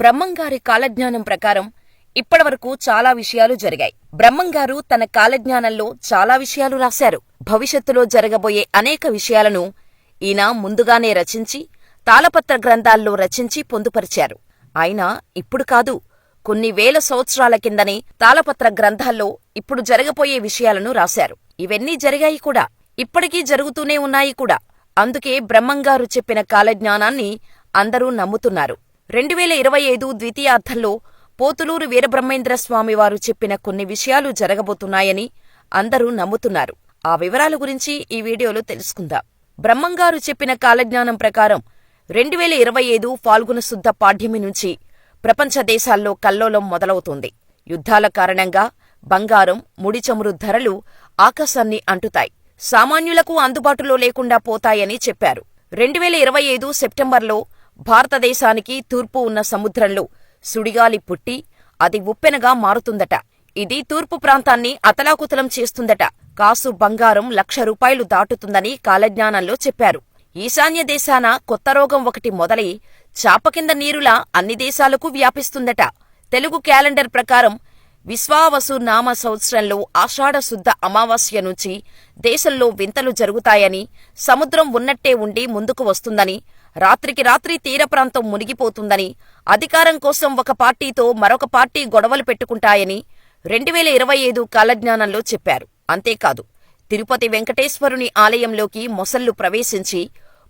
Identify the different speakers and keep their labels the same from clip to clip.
Speaker 1: బ్రహ్మంగారి కాలజ్ఞానం ప్రకారం ఇప్పటివరకు చాలా విషయాలు జరిగాయి. బ్రహ్మంగారు తన కాలజ్ఞానంలో చాలా విషయాలు రాశారు. భవిష్యత్తులో జరగబోయే అనేక విషయాలను ఈయన ముందుగానే రచించి తాళపత్ర గ్రంథాల్లో రచించి పొందుపరిచారు. ఆయన ఇప్పుడు కాదు, కొన్ని వేల సంవత్సరాల కిందనే తాళపత్ర గ్రంథాల్లో ఇప్పుడు జరగబోయే విషయాలను రాశారు. ఇవన్నీ జరిగాయి కూడా, ఇప్పటికీ జరుగుతూనే ఉన్నాయి కూడా. అందుకే బ్రహ్మంగారు చెప్పిన కాలజ్ఞానాన్ని అందరూ నమ్ముతున్నారు. 2025 ద్వితీయార్థంలో పోతులూరు వీరబ్రహ్మేంద్రస్వామివారు చెప్పిన కొన్ని విషయాలు జరగబోతున్నాయని అందరూ నమ్ముతున్నారు. ఆ వివరాల గురించి ఈ వీడియోలో తెలుసుకుందాం. బ్రహ్మంగారు చెప్పిన కాలజ్ఞానం ప్రకారం 2025 ఫాల్గుణ శుద్ధ పాడ్యమి నుంచి ప్రపంచ దేశాల్లో కల్లోలం మొదలవుతుంది. యుద్ధాల కారణంగా బంగారం, ముడి చమురు ధరలు ఆకాశాన్ని అంటుతాయి. సామాన్యులకు అందుబాటులో లేకుండా పోతాయని చెప్పారు. 2025 సెప్టెంబర్లో భారతదేశానికి తూర్పు ఉన్న సముద్రంలో సుడిగాలి పుట్టి అది ఉప్పెనగా మారుతుందట. ఇది తూర్పు ప్రాంతాన్ని అతలాకుతలం చేస్తుందట. కాసు బంగారం ₹1,00,000 దాటుతుందని కాలజ్ఞానంలో చెప్పారు. ఈశాన్య దేశాన కొత్త రోగం ఒకటి మొదలై చాపకింద నీరులా అన్ని దేశాలకు వ్యాపిస్తుందట. తెలుగు క్యాలెండర్ ప్రకారం విశ్వావసు నామ సంవత్సరంలో ఆషాఢ శుద్ధ అమావాస్య నుంచి దేశంలో వింతలు జరుగుతాయని, సముద్రం ఉన్నట్టే ఉండి ముందుకు వస్తుందని, రాత్రికి రాత్రి తీర ప్రాంతం మునిగిపోతుందని, అధికారం కోసం ఒక పార్టీతో మరొక పార్టీ గొడవలు పెట్టుకుంటాయని 2025 కాలజ్ఞానంలో చెప్పారు. అంతేకాదు, తిరుపతి వెంకటేశ్వరుని ఆలయంలోకి మొసళ్లు ప్రవేశించి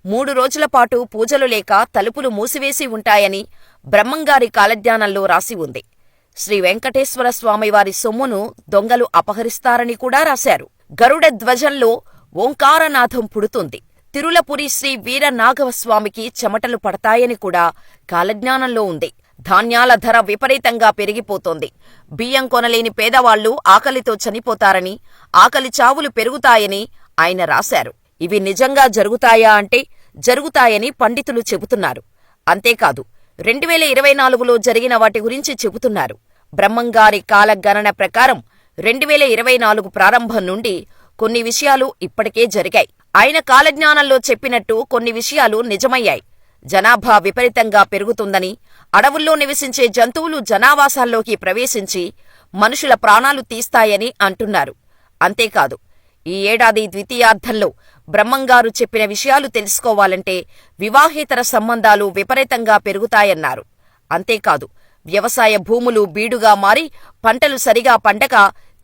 Speaker 1: 3 రోజుల పాటు పూజలు లేక తలుపులు మూసివేసి ఉంటాయని బ్రహ్మంగారి కాలజ్ఞానంలో రాసి ఉంది. శ్రీ వెంకటేశ్వర స్వామివారి సొమ్మును దొంగలు అపహరిస్తారని కూడా రాశారు. గరుడ ధ్వజంలో ఓంకారనాథం పుడుతుంది. తిరులపురి శ్రీ వీరనాగవస్వామికి చెమటలు పడతాయని కూడా కాలజ్ఞానంలో ఉంది. ధాన్యాల ధర విపరీతంగా పెరిగిపోతోంది. బియ్యం కొనలేని పేదవాళ్లు ఆకలితో చనిపోతారని, ఆకలి చావులు పెరుగుతాయని ఆయన రాశారు. ఇవి నిజంగా జరుగుతాయా అంటే జరుగుతాయని పండితులు చెబుతున్నారు. అంతేకాదు, 2024లో జరిగిన వాటి గురించి చెబుతున్నారు. బ్రహ్మంగారి కాలగణన ప్రకారం 2024 ప్రారంభం నుండి కొన్ని విషయాలు ఇప్పటికే జరిగాయి. ఆయన కాలజ్ఞానంలో చెప్పినట్టు కొన్ని విషయాలు నిజమయ్యాయి. జనాభా విపరీతంగా పెరుగుతుందని, అడవుల్లో నివసించే జంతువులు జనావాసాల్లోకి ప్రవేశించి మనుషుల ప్రాణాలు తీస్తాయని అంటున్నారు. అంతేకాదు, ఈ ఏడాది ద్వితీయార్థంలో బ్రహ్మంగారు చెప్పిన విషయాలు తెలుసుకోవాలంటే వివాహేతర సంబంధాలు విపరీతంగా పెరుగుతాయన్నారు. అంతేకాదు, వ్యవసాయ భూములు బీడుగా మారి పంటలు సరిగా పండక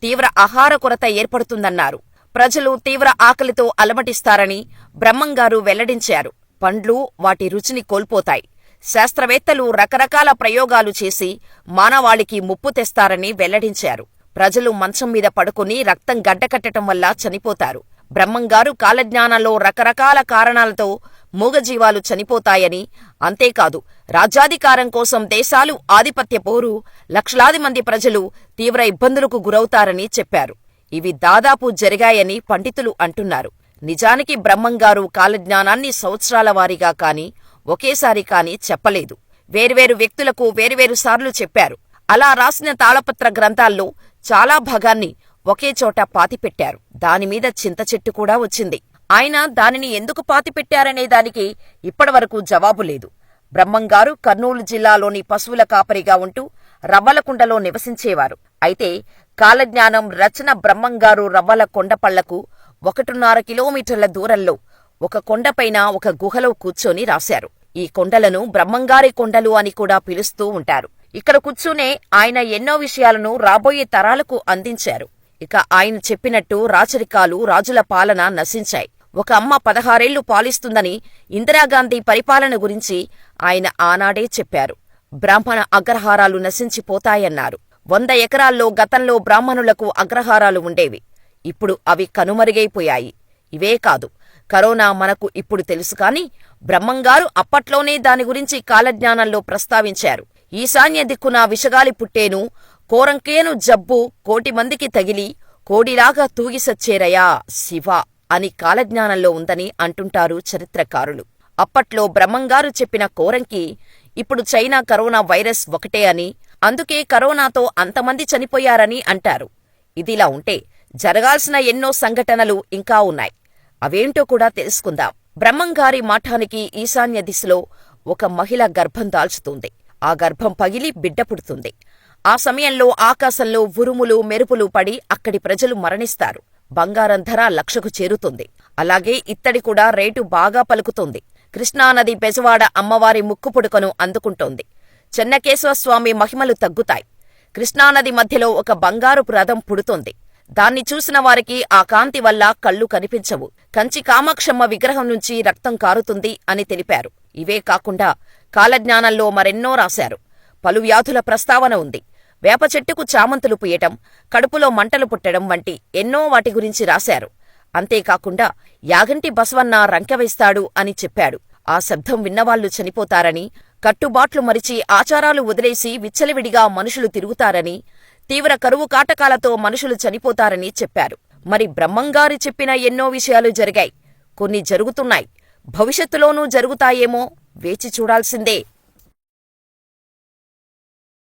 Speaker 1: తీవ్ర ఆహార కొరత ఏర్పడుతుందన్నారు. ప్రజలు తీవ్ర ఆకలితో అలమటిస్తారని బ్రహ్మంగారు వెల్లడించారు. పండ్లు వాటి రుచిని కోల్పోతాయి. శాస్త్రవేత్తలు రకరకాల ప్రయోగాలు చేసి మానవాళికి ముప్పు తెస్తారని వెల్లడించారు. ప్రజలు మంచం మీద పడుకుని రక్తం గడ్డకట్టడం వల్ల చనిపోతారు. బ్రహ్మంగారు కాలజ్ఞానంలో రకరకాల కారణాలతో మూగజీవాలు చనిపోతాయని, అంతేకాదు రాజ్యాధికారం కోసం దేశాలు ఆధిపత్య పోరు, లక్షలాది మంది ప్రజలు తీవ్ర ఇబ్బందులకు గురవుతారని చెప్పారు. ఇవి దాదాపు జరిగాయని పండితులు అంటున్నారు. నిజానికి బ్రహ్మంగారు కాలజ్ఞానాన్ని సంవత్సరాల వారీగా కాని, ఒకేసారి కాని చెప్పలేదు. వేర్వేరు వ్యక్తులకు వేర్వేరు సార్లు చెప్పారు. అలా రాసిన తాళపత్ర గ్రంథాల్లో చాలా భాగాన్ని ఒకే చోట పాతిపెట్టారు. దానిమీద చింత చెట్టు కూడా వచ్చింది. ఆయన దానిని ఎందుకు పాతిపెట్టారనే దానికి ఇప్పటివరకు జవాబు లేదు. బ్రహ్మంగారు కర్నూలు జిల్లాలోని పశువుల కాపరిగా ఉంటూ రవ్వలకుండలో నివసించేవారు. అయితే కాలజ్ఞానం రచన బ్రహ్మంగారు రవ్వల కొండపళ్లకు 1.5 కిలోమీటర్ల దూరంలో ఒక కొండపైన ఒక గుహలో కూర్చొని రాశారు. ఈ కొండలను బ్రహ్మంగారి కొండలు అని కూడా పిలుస్తూ ఉంటారు. ఇక్కడ కూర్చునే ఆయన ఎన్నో విషయాలను రాబోయే తరాలకు అందించారు. ఇక ఆయన చెప్పినట్టు రాచరికాలు, రాజుల పాలన నశించాయి. ఒక అమ్మ 16 ఏళ్లు పాలిస్తుందని ఇందిరాగాంధీ పరిపాలన గురించి ఆయన ఆనాడే చెప్పారు. బ్రాహ్మణ అగ్రహారాలు నశించిపోతాయన్నారు. 100 ఎకరాల్లో గతంలో బ్రాహ్మణులకు అగ్రహారాలు ఉండేవి. ఇప్పుడు అవి కనుమరుగైపోయాయి. ఇవే కాదు, కరోనా మనకు ఇప్పుడు తెలుసు కాని బ్రహ్మంగారు అప్పట్లోనే దాని గురించి కాలజ్ఞానంలో ప్రస్తావించారు. ఈశాన్య దిక్కున విషగాలి పుట్టేను, కోరంకేను జబ్బు 1,00,00,000 మందికి తగిలి కోడిలాగా తూగిసచ్చేరయా శివ అని కాలజ్ఞానంలో ఉందని అంటుంటారు చరిత్రకారులు. అప్పట్లో బ్రహ్మంగారు చెప్పిన కోరంకి ఇప్పుడు చైనా కరోనా వైరస్ ఒకటే అని, అందుకే కరోనాతో అంతమంది చనిపోయారని అంటారు. ఇదిలా ఉంటే జరగాల్సిన ఎన్నో సంఘటనలు ఇంకా ఉన్నాయి. అవేంటో కూడా తెలుసుకుందాం. బ్రహ్మంగారి మఠానికి ఈశాన్య దిశలో ఒక మహిళ గర్భం దాల్చుతుంది. ఆ గర్భం పగిలి బిడ్డ పుడుతుంది. ఆ సమయంలో ఆకాశంలో ఉరుములు మెరుపులు పడి అక్కడి ప్రజలు మరణిస్తారు. బంగారం ధర 1,00,000కు చేరుతుంది. అలాగే ఇత్తడి కూడా రేటు బాగా పలుకుతుంది. కృష్ణానది బెజవాడ అమ్మవారి ముక్కుపుడకను అందుకుంటోంది. చెన్నకేశవస్వామి మహిమలు తగ్గుతాయి. కృష్ణానది మధ్యలో ఒక బంగారుపు రథం పుడుతోంది. దాన్ని చూసిన వారికి ఆ కాంతి వల్ల కళ్ళు కనిపించవు. కంచి కామాక్షమ్మ విగ్రహం నుంచి రక్తం కారుతుంది అని తెలిపారు. ఇవే కాకుండా కాలజ్ఞానంలో మరెన్నో రాశారు. పలు వ్యాధుల ప్రస్తావన ఉంది. వేప చెట్టుకు చామంతులు పూయటం, కడుపులో మంటలు పుట్టడం వంటి ఎన్నో వాటి గురించి రాశారు. అంతేకాకుండా యాగంటి బసవన్న రంకెవేస్తాడు అని చెప్పాడు. ఆ శబ్దం విన్నవాళ్లు చనిపోతారని, కట్టుబాట్లు మరిచి ఆచారాలు వదిలేసి విచ్చలవిడిగా మనుషులు తిరుగుతారని, తీవ్ర కరువు కాటకాలతో మనుషులు చనిపోతారని చెప్పారు. మరి బ్రహ్మంగారు చెప్పిన ఎన్నో విషయాలు జరిగాయి. కొన్ని జరుగుతున్నాయి. భవిష్యత్తులోనూ జరుగుతాయేమో వేచి చూడాల్సిందే.